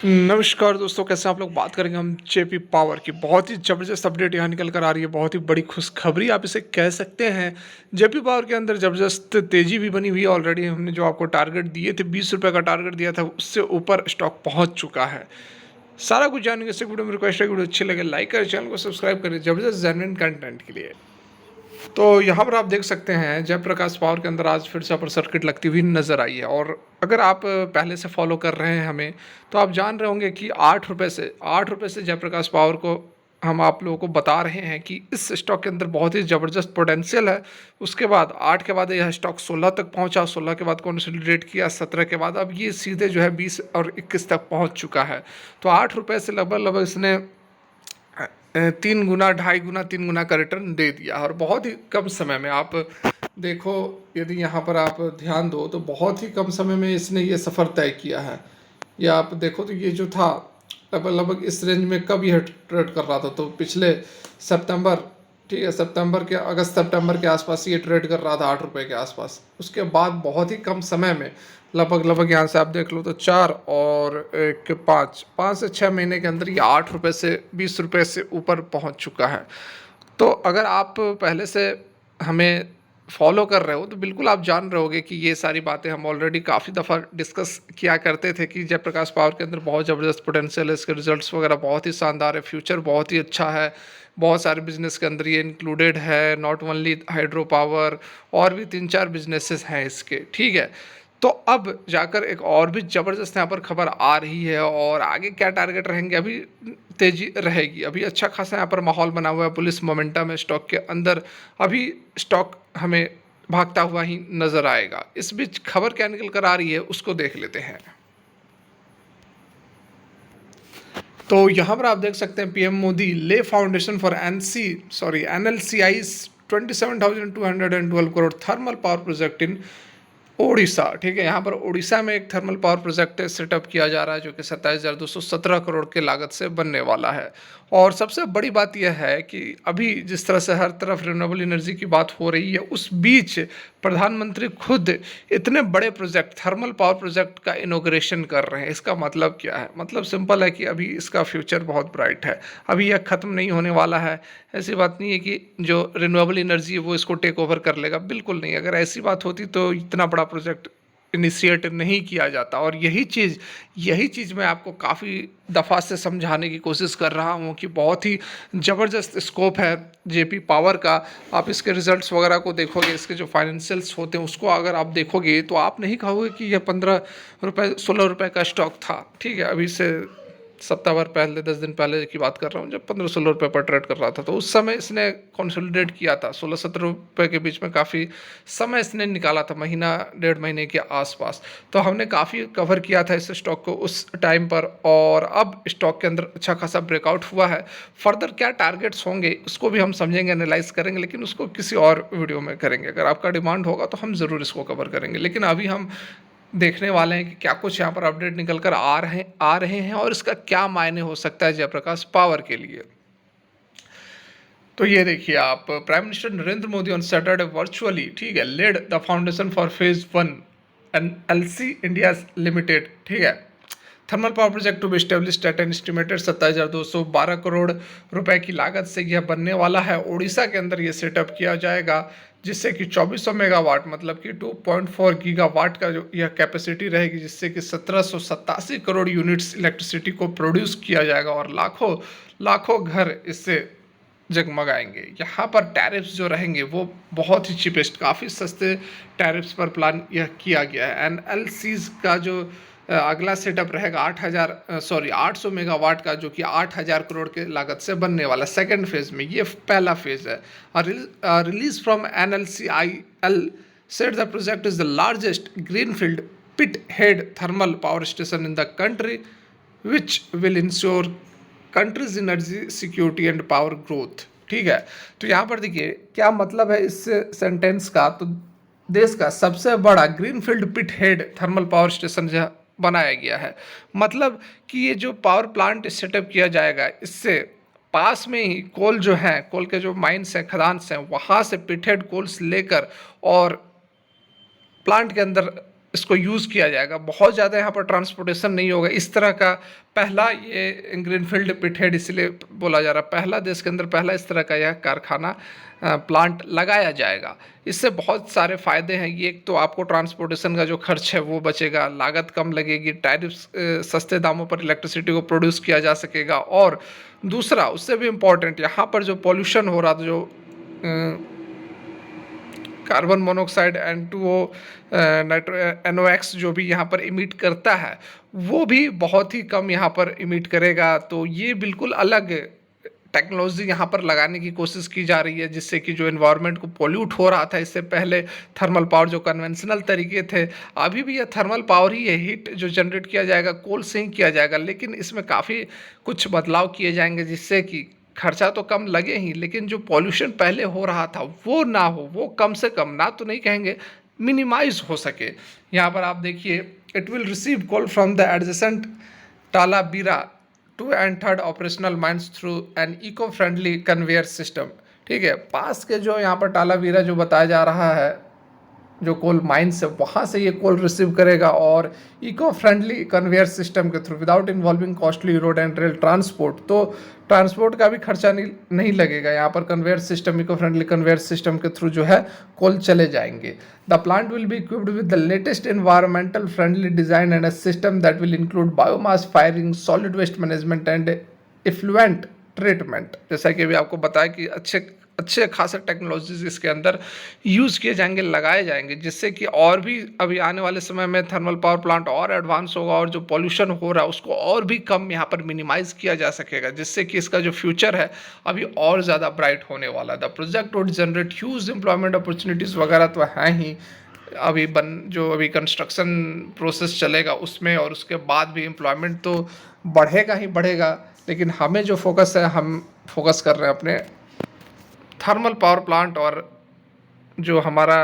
नमस्कार दोस्तों, कैसे आप लोग। बात करेंगे हम जेपी पावर की। बहुत ही ज़बरदस्त अपडेट यहाँ निकल कर आ रही है, बहुत ही बड़ी खुशखबरी आप इसे कह सकते हैं। जेपी पावर के अंदर ज़बरदस्त तेज़ी भी बनी हुई है। ऑलरेडी हमने जो आपको टारगेट दिए थे, 20 रुपये का टारगेट दिया था, उससे ऊपर स्टॉक पहुँच चुका है। सारा कुछ जानेंगे इस वीडियो में। रिक्वेस्ट है, वीडियो अच्छी लगे लाइक करें, चैनल को सब्सक्राइब करें ज़बरदस्त जेन्युइन कंटेंट के लिए। तो यहाँ पर आप देख सकते हैं जयप्रकाश पावर के अंदर आज फिर से अपर सर्किट लगती हुई नज़र आई है। और अगर आप पहले से फॉलो कर रहे हैं हमें, तो आप जान रहे होंगे कि 8 रुपये से जयप्रकाश पावर को हम आप लोगों को बता रहे हैं कि इस स्टॉक के अंदर बहुत ही ज़बरदस्त पोटेंशियल है। उसके बाद 8 के बाद यह स्टॉक 16 तक पहुंचा, 16 के बाद कंसोलिडेट किया, 17 के बाद अब ये सीधे जो है 20 और 21 तक पहुंच चुका है। तो 8 रुपये से लगभग लगभग इसने 3 गुना, 2.5 गुना, 3 गुना का रिटर्न दे दिया। और बहुत ही कम समय में आप देखो, यदि यहाँ पर आप ध्यान दो तो बहुत ही कम समय में इसने ये सफ़र तय किया है। ये आप देखो तो ये जो था लगभग लगभग इस रेंज में कब यह ट्रेड कर रहा था, तो पिछले सितंबर, ठीक है, अगस्त सितंबर के आसपास ये ट्रेड कर रहा था 8 रुपये के आसपास। उसके बाद बहुत ही कम समय में लगभग लगभग यहाँ से आप देख लो तो 4 और 1 5 से 6 महीने के अंदर ये 8 रुपये से 20 रुपये से ऊपर पहुँच चुका है। तो अगर आप पहले से हमें फॉलो कर रहे हो तो बिल्कुल आप जान रहे होगे कि ये सारी बातें हम ऑलरेडी काफ़ी दफ़ा डिस्कस किया करते थे कि जयप्रकाश पावर के अंदर बहुत ज़बरदस्त पोटेंशियल है, इसके रिजल्ट्स वगैरह बहुत ही शानदार है, फ्यूचर बहुत ही अच्छा है। बहुत सारे बिजनेस के अंदर ये इंक्लूडेड है, नॉट ओनली हाइड्रो पावर, और भी 3-4 बिजनेसेस हैं इसके, ठीक है। तो अब जाकर एक और भी ज़बरदस्त यहाँ पर खबर आ रही है। और आगे क्या टारगेट रहेंगे, अभी तेज़ी रहेगी, अभी अच्छा खासा यहाँ पर माहौल बना हुआ है, पुलिस मोमेंटम है स्टॉक के अंदर। अभी स्टॉक हमें भागता हुआ ही नज़र आएगा। इस बीच खबर क्या निकल कर आ रही है उसको देख लेते हैं। तो यहाँ पर आप देख सकते हैं PM Modi lay foundation for NLCI 27,212 crore thermal power project in Odisha, ठीक है। यहाँ पर ओडिशा में एक थर्मल पावर प्रोजेक्ट सेटअप किया जा रहा है जो कि 27,217 करोड़ के लागत से बनने वाला है। और सबसे बड़ी बात यह है कि अभी जिस तरह से हर तरफ रिन्यूएबल एनर्जी की बात हो रही है, उस बीच प्रधानमंत्री खुद इतने बड़े प्रोजेक्ट, थर्मल पावर प्रोजेक्ट का इनॉग्रेशन कर रहे हैं। इसका मतलब क्या है? मतलब सिंपल है कि अभी इसका फ्यूचर बहुत ब्राइट है, अभी यह ख़त्म नहीं होने वाला है। ऐसी बात नहीं है कि जो रिन्यूएबल एनर्जी है वो इसको टेक ओवर कर लेगा, बिल्कुल नहीं। अगर ऐसी बात होती तो इतना बड़ा प्रोजेक्ट इनिशिएट नहीं किया जाता। और यही चीज़ मैं आपको काफ़ी दफ़ा से समझाने की कोशिश कर रहा हूँ कि बहुत ही ज़बरदस्त स्कोप है जेपी पावर का। आप इसके रिजल्ट्स वगैरह को देखोगे, इसके जो फाइनेंशियल्स होते हैं उसको अगर आप देखोगे तो आप नहीं कहोगे कि यह 15 रुपये 16 रुपये का स्टॉक था, ठीक है। अभी से सप्ताह भर पहले, 10 दिन पहले की बात कर रहा हूँ, जब 15-16 रुपये पर ट्रेड कर रहा था, तो उस समय इसने कंसोलिडेट किया था 16-17 रुपये के बीच में। काफ़ी समय इसने निकाला था, महीना 1.5 महीने के आसपास। तो हमने काफ़ी कवर किया था इस स्टॉक को उस टाइम पर। और अब स्टॉक के अंदर अच्छा खासा ब्रेकआउट हुआ है। फर्दर क्या टारगेट्स होंगे उसको भी हम समझेंगे, एनालाइज करेंगे, लेकिन उसको किसी और वीडियो में करेंगे। अगर आपका डिमांड होगा तो हम ज़रूर इसको कवर करेंगे। लेकिन अभी हम देखने वाले हैं कि क्या कुछ यहाँ पर अपडेट निकल कर आ रहे हैं और इसका क्या मायने हो सकता है जयप्रकाश पावर के लिए। तो ये देखिए आप, prime minister Narendra Modi on Saturday virtually, ठीक है, laid the foundation for phase 1 NLC India limited, ठीक है, thermal power project to be established at an estimated 27,212 crore रुपए की लागत से यह बनने वाला है। ओडिशा के अंदर यह सेटअप किया जाएगा, जिससे कि 2400 मेगावाट, मतलब कि 2.4 गीगावाट का जो यह कैपेसिटी रहेगी, जिससे कि 1787 करोड़ यूनिट्स इलेक्ट्रिसिटी को प्रोड्यूस किया जाएगा। और लाखों लाखों घर इससे जगमगाएंगे। यहाँ पर टैरिफ्स जो रहेंगे वो बहुत ही चीपेस्ट, काफ़ी सस्ते टैरिफ्स पर प्लान यह किया गया है। एनएलसीज का जो अगला सेटअप रहेगा 800 मेगावाट का, जो कि 8,000 करोड़ के लागत से बनने वाला सेकेंड फेज में, ये पहला फेज है। Release from NLCIL said the project is the largest greenfield pit head thermal power station in the country which will ensure country's energy security and power growth, ठीक है। तो यहाँ पर देखिए क्या मतलब है इस सेंटेंस का। तो देश का सबसे बड़ा greenfield pit head thermal power station जो बनाया गया है, मतलब कि ये जो पावर प्लांट सेटअप किया जाएगा, इससे पास में ही कोल जो है, कोल के जो माइंस हैं, खदान्स हैं, वहाँ से पिट हेड कोल्स लेकर और प्लांट के अंदर इसको यूज़ किया जाएगा। बहुत ज़्यादा यहाँ पर ट्रांसपोर्टेशन नहीं होगा। इस तरह का पहला ये ग्रीनफ़ील्ड पिटहेड इसलिए बोला जा रहा है, पहला देश के अंदर पहला इस तरह का यह कारखाना प्लांट लगाया जाएगा। इससे बहुत सारे फ़ायदे हैं। ये एक तो आपको ट्रांसपोर्टेशन का जो खर्च है वो बचेगा, लागत कम लगेगी, टैरिफ्स सस्ते दामों पर इलेक्ट्रिसिटी को प्रोड्यूस किया जा सकेगा। और दूसरा उससे भी इम्पॉर्टेंट, यहाँ पर जो पॉल्यूशन हो रहा था, जो carbon monoxide N2O nitro NOx जो भी यहाँ पर इमिट करता है, वो भी बहुत ही कम यहाँ पर इमिट करेगा। तो ये बिल्कुल अलग टेक्नोलॉजी यहाँ पर लगाने की कोशिश की जा रही है, जिससे कि जो एनवायरनमेंट को पोल्यूट हो रहा था इससे पहले, थर्मल पावर जो कन्वेंशनल तरीके थे, अभी भी यह थर्मल पावर ही है। हीट जो जनरेट किया जाएगा कोल से ही किया जाएगा, लेकिन इसमें काफ़ी कुछ बदलाव किए जाएंगे, जिससे कि खर्चा तो कम लगे ही, लेकिन जो पॉल्यूशन पहले हो रहा था वो ना हो, वो कम से कम, ना तो नहीं कहेंगे, मिनिमाइज हो सके। यहाँ पर आप देखिए, it will receive coal from the adjacent Talabira two and third operational mines through an eco friendly conveyor system. ठीक है, पास के जो यहाँ पर टालाबीरा जो बताया जा रहा है, जो कोल माइंस है, वहाँ से ये कोल रिसीव करेगा और इको फ्रेंडली कन्वेयर सिस्टम के through, without involving costly road and rail transport. तो ट्रांसपोर्ट का भी खर्चा नहीं लगेगा। यहाँ पर conveyor system, eco friendly conveyor system के थ्रू जो है कोल चले जाएंगे। The plant will be equipped with the latest environmental friendly design and a system that will include biomass firing, solid waste management and effluent treatment. जैसा कि अभी आपको बताया कि अच्छे खासे टेक्नोलॉजीज इसके अंदर यूज़ किए जाएंगे, लगाए जाएंगे, जिससे कि और भी अभी आने वाले समय में थर्मल पावर प्लांट और एडवांस होगा और जो पॉल्यूशन हो रहा है उसको और भी कम यहाँ पर मिनिमाइज किया जा सकेगा, जिससे कि इसका जो फ्यूचर है अभी और ज़्यादा ब्राइट होने वाला है। The project would generate huge employment opportunities वगैरह तो हैं ही, अभी कंस्ट्रक्शन प्रोसेस चलेगा उसमें, और उसके बाद भी एम्प्लॉयमेंट तो बढ़ेगा ही बढ़ेगा। लेकिन हमें जो फोकस है, हम फोकस कर रहे हैं अपने थर्मल पावर प्लांट, और जो हमारा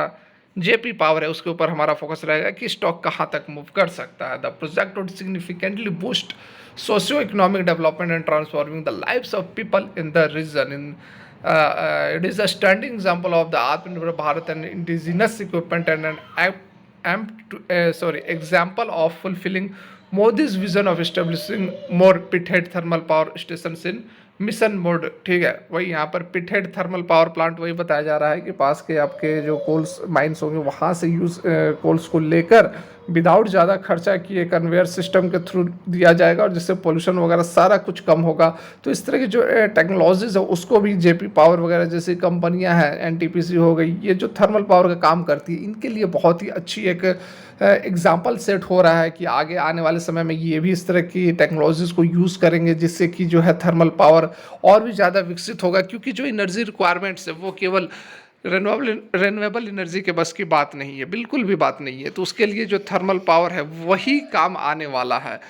जेपी पावर है उसके ऊपर हमारा फोकस रहेगा कि स्टॉक कहाँ तक मूव कर सकता है। The project would significantly boost socio economic development and transforming the lives of people in the region. In it is a standing example of the Atmanirbhar Bharat and indigenous equipment and an example of fulfilling Modi's vision of establishing more pithead thermal power stations in mission mode. ठीक है, वही यहाँ पर पिटहेड thermal power plant वही बताया जा रहा है कि पास के आपके जो कोल्स माइंस होंगे वहाँ से कोल्स को लेकर विदाउट ज़्यादा खर्चा किए कन्वेयर सिस्टम के थ्रू दिया जाएगा, और जिससे पोल्यूशन वगैरह सारा कुछ कम होगा। तो इस तरह की जो टेक्नोलॉजीज़ है उसको भी जेपी पावर वगैरह जैसी कंपनियां हैं, एनटीपीसी हो गई, ये जो थर्मल पावर का काम करती है, इनके लिए बहुत ही अच्छी एक एग्जाम्पल सेट हो रहा है कि आगे आने वाले समय में ये भी इस तरह की टेक्नोलॉजीज़ को यूज़ करेंगे, जिससे कि जो है थर्मल पावर और भी ज़्यादा विकसित होगा। क्योंकि जो एनर्जी रिक्वायरमेंट्स है वो केवल रेन्यूएबल एनर्जी के बस की बात नहीं है, बिल्कुल भी बात नहीं है। तो उसके लिए जो थर्मल पावर है वही काम आने वाला है।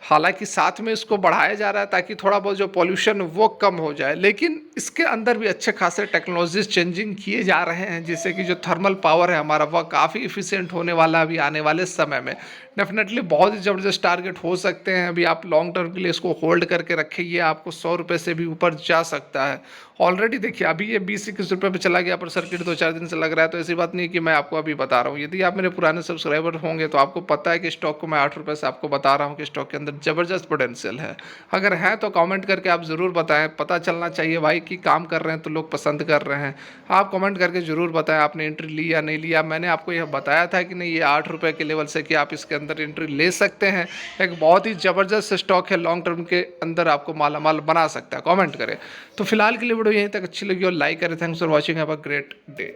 हालांकि साथ में इसको बढ़ाया जा रहा है ताकि थोड़ा बहुत जो पॉल्यूशन वो कम हो जाए, लेकिन इसके अंदर भी अच्छे खासे टेक्नोलॉजीज चेंजिंग किए जा रहे हैं, जिससे कि जो थर्मल पावर है हमारा वह काफ़ी इफ़िशिएंट होने वाला है अभी आने वाले समय में। डेफिनेटली बहुत ही ज़बरदस्त टारगेट हो सकते हैं। अभी आप लॉन्ग टर्म के लिए इसको होल्ड करके रखिए, आपको 100 रुपये से भी ऊपर जा सकता है। ऑलरेडी देखिए अभी ये 20-21 रुपये पे चला गया, पर सर्किट 2-4 दिन से लग रहा है। तो ऐसी बात नहीं कि मैं आपको अभी बता रहा हूँ। यदि आप मेरे पुराने सब्सक्राइबर होंगे तो आपको पता है कि स्टॉक को मैं 8 रुपये से आपको बता रहा हूँ कि स्टॉक के अंदर ज़बरदस्त पोटेंशियल है। अगर हैं तो कमेंट करके आप ज़रूर बताएं। पता चलना चाहिए भाई कि काम कर रहे हैं तो लोग पसंद कर रहे हैं। आप कमेंट करके ज़रूर बताएं आपने एंट्री ली या नहीं लिया। मैंने आपको यह बताया था कि नहीं, ये 8 रुपये के लेवल से कि आप इसके अंदर एंट्री ले सकते हैं। एक बहुत ही ज़बरदस्त स्टॉक है, लॉन्ग टर्म के अंदर आपको मालामाल बना सकता है। कमेंट करें। तो फिलहाल के लिए वीडियो यहीं तक अच्छी लगी और लाइक करें। Thanks for watching, have a great day.